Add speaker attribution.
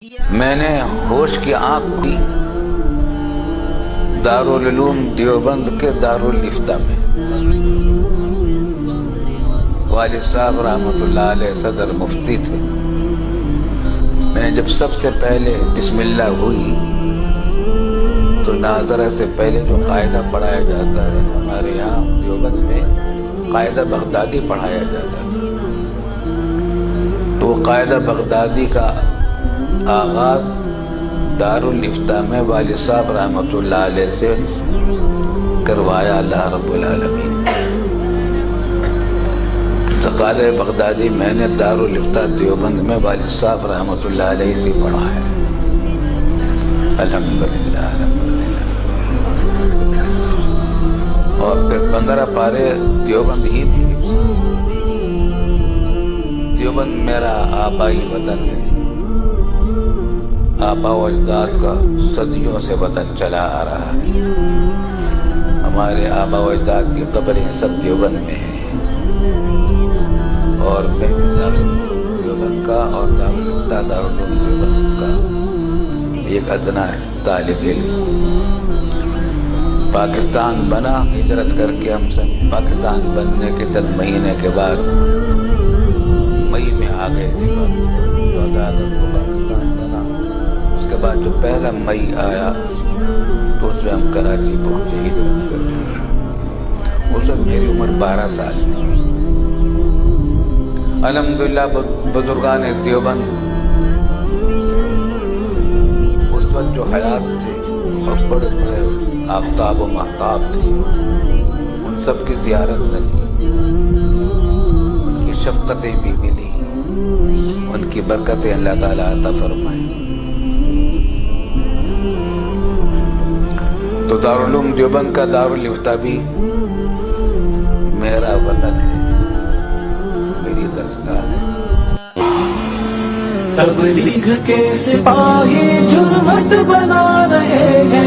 Speaker 1: میں نے ہوش کی آنکھ کھولی دارالعلوم دیوبند کے دارالفتہ میں۔ والد صاحب رحمۃ اللہ علیہ صدر مفتی تھے۔ میں نے جب سب سے پہلے بسم اللہ ہوئی تو ناظرہ سے پہلے جو قاعدہ پڑھایا جاتا ہے ہمارے یہاں دیوبند میں قاعدہ بغدادی پڑھایا جاتا تھا، تو قاعدہ بغدادی کا آغاز دارالفتہ میں والد صاحب رحمۃ اللہ علیہ سے کروایا اللہ رب العالمین۔ قاعدہ بغدادی میں نے دارالفتہ دیوبند میں والد صاحب رحمۃ اللہ علیہ سے پڑھا ہے، الحمدللہ الحمدللہ۔ اور پھر 15 پارے دیوبند ہی میں۔ دیوبند میرا آبائی وطن ہے، آبا و اجداد کا صدیوں سے وطن چلا آ رہا ہے۔ ہمارے آبا و اجداد کی قبریں سب دیوبند میں ہیں، اور میں دارالعلوم دیوبند کا اور دارالعلوم دیوبند کا ایک ادنا طالب علم۔ پاکستان بنا، ہجرت کر کے ہم سب پاکستان بننے کے چند مہینے کے بعد مئی میں آ گئے تھے۔ 14 اگست کو پاکستان بنا، اس کے بعد جو پہلا مئی آیا تو اس میں ہم کراچی پہنچے ہجرت کر کے۔ اس وقت میری عمر 12 سال تھی۔ الحمدللہ بزرگان دیوبند اس وقت جو حیات تھے اور بڑے بڑے آفتاب و مہتاب تھے، ان سب کی زیارت نصیب، ان کی شفقتیں بھی ملی، ان کی برکتیں اللہ تعالیٰ عطا فرمائے۔ تو دارالعلوم دیوبند کا دارالفتہ بھی میرا وطن ہے، میری درسگاہ ہے۔
Speaker 2: تبلیغ کے سپاہی جرمٹ بنا رہے ہیں،